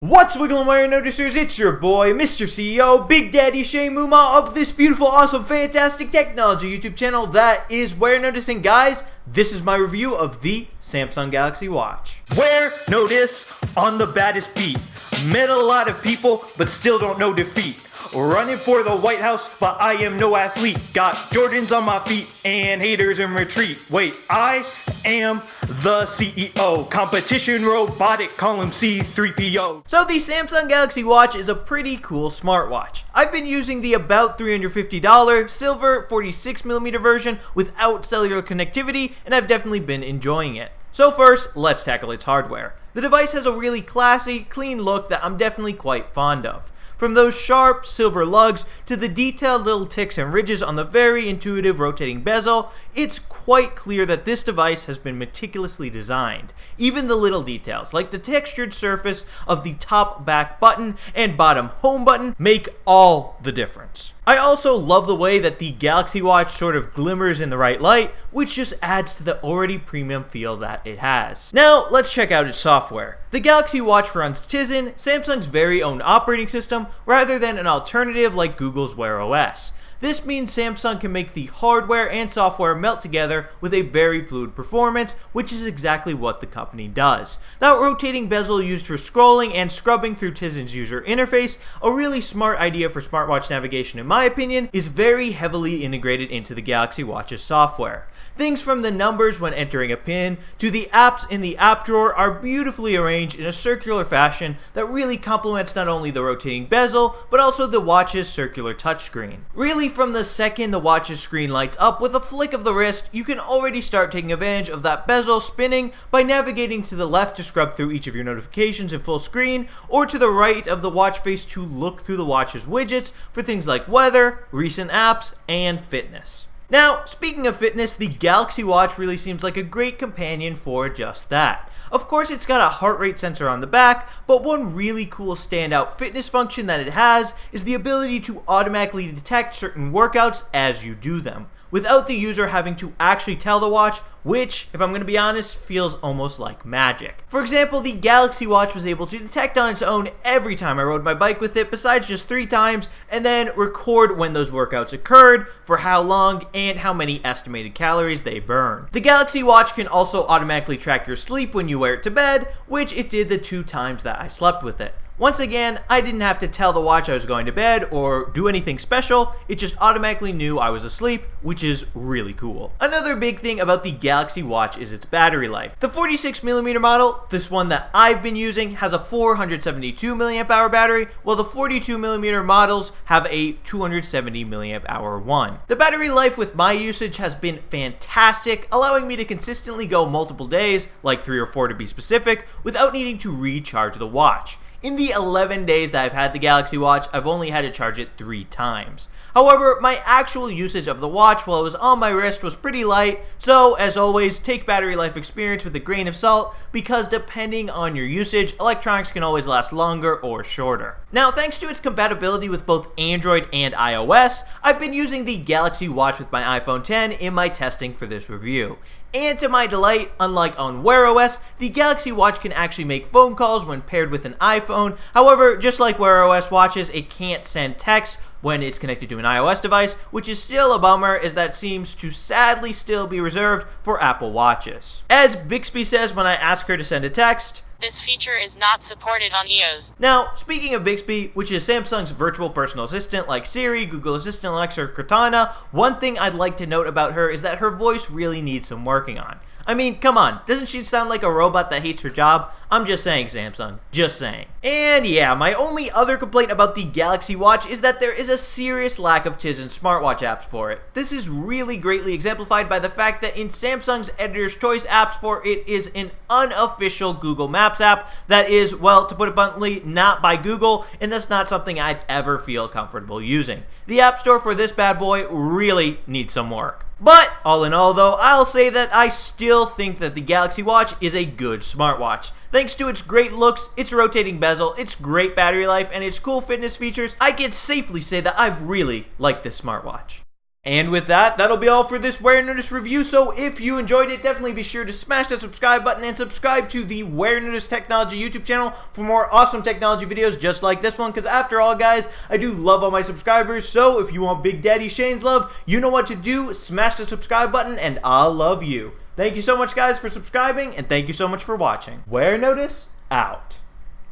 What's wiggling Warenoticers? It's your boy, Mr. CEO, Big Daddy Shane Mumma of this beautiful, awesome, fantastic technology YouTube channel that is Warenotice. And guys, this is my review of the Samsung Galaxy Watch. Warenotice on the baddest beat. Met a lot of people, but still don't know defeat. Running for the White House, but I am no athlete. Got Jordans on my feet and haters in retreat. Wait, I am the CEO. Competition robotic, call him C3PO. So the Samsung Galaxy Watch is a pretty cool smartwatch. I've been using the about $350 silver 46mm version without cellular connectivity, and I've definitely been enjoying it. So first, let's tackle its hardware. The device has a really classy, clean look that I'm definitely quite fond of. From those sharp silver lugs to the detailed little ticks and ridges on the very intuitive rotating bezel, it's quite clear that this device has been meticulously designed. Even the little details, like the textured surface of the top back button and bottom home button, make all the difference. I also love the way that the Galaxy Watch sort of glimmers in the right light, which just adds to the already premium feel that it has. Now, let's check out its software. The Galaxy Watch runs Tizen, Samsung's very own operating system, rather than an alternative like Google's Wear OS. This means Samsung can make the hardware and software melt together with a very fluid performance, which is exactly what the company does. That rotating bezel used for scrolling and scrubbing through Tizen's user interface, a really smart idea for smartwatch navigation in my opinion, is very heavily integrated into the Galaxy Watch's software. Things from the numbers when entering a pin to the apps in the app drawer are beautifully arranged in a circular fashion that really complements not only the rotating bezel, but also the watch's circular touchscreen. Really, from the second the watch's screen lights up with a flick of the wrist, you can already start taking advantage of that bezel spinning by navigating to the left to scrub through each of your notifications in full screen, or to the right of the watch face to look through the watch's widgets for things like weather, recent apps, and fitness. Now, speaking of fitness, the Galaxy Watch really seems like a great companion for just that. Of course, it's got a heart rate sensor on the back, but one really cool standout fitness function that it has is the ability to automatically detect certain workouts as you do them, without the user having to actually tell the watch, which, if I'm going to be honest, feels almost like magic. For example, the Galaxy Watch was able to detect on its own every time I rode my bike with it, besides just 3 times, and then record when those workouts occurred, for how long, and how many estimated calories they burned. The Galaxy Watch can also automatically track your sleep when you wear it to bed, which it did the 2 times that I slept with it. Once again, I didn't have to tell the watch I was going to bed or do anything special, it just automatically knew I was asleep, which is really cool. Another big thing about the Galaxy Watch is its battery life. The 46mm model, this one that I've been using, has a 472 mAh battery, while the 42mm models have a 270 mAh one. The battery life with my usage has been fantastic, allowing me to consistently go multiple days, like 3 or 4 to be specific, without needing to recharge the watch. In the 11 days that I've had the Galaxy Watch, I've only had to charge it 3 times. However, my actual usage of the watch while it was on my wrist was pretty light, so as always, take battery life experience with a grain of salt, because depending on your usage, electronics can always last longer or shorter. Now, thanks to its compatibility with both Android and iOS, I've been using the Galaxy Watch with my iPhone X in my testing for this review. And to my delight, unlike on Wear OS, the Galaxy Watch can actually make phone calls when paired with an iPhone. However, just like Wear OS watches, it can't send text when it's connected to an iOS device, which is still a bummer, as that seems to sadly still be reserved for Apple Watches. As Bixby says when I ask her to send a text, "This feature is not supported on iOS." Now, speaking of Bixby, which is Samsung's virtual personal assistant like Siri, Google Assistant, Alexa, or Cortana, one thing I'd like to note about her is that her voice really needs some working on. I mean, come on, doesn't she sound like a robot that hates her job? I'm just saying, Samsung, just saying. And yeah, my only other complaint about the Galaxy Watch is that there is a serious lack of Tizen smartwatch apps for it. This is really greatly exemplified by the fact that in Samsung's Editor's Choice apps for it is an unofficial Google Maps app that is, well, to put it bluntly, not by Google, and that's not something I'd ever feel comfortable using. The App Store for this bad boy really needs some work. But, all in all though, I'll say that I still think that the Galaxy Watch is a good smartwatch. Thanks to its great looks, its rotating bezel, its great battery life, and its cool fitness features, I can safely say that I've really liked this smartwatch. And with that, that'll be all for this Warenotice review. So if you enjoyed it, definitely be sure to smash that subscribe button and subscribe to the Warenotice Technology YouTube channel for more awesome technology videos just like this one. Because after all, guys, I do love all my subscribers. So if you want Big Daddy Shane's love, you know what to do. Smash the subscribe button and I'll love you. Thank you so much, guys, for subscribing, and thank you so much for watching. Warenotice out.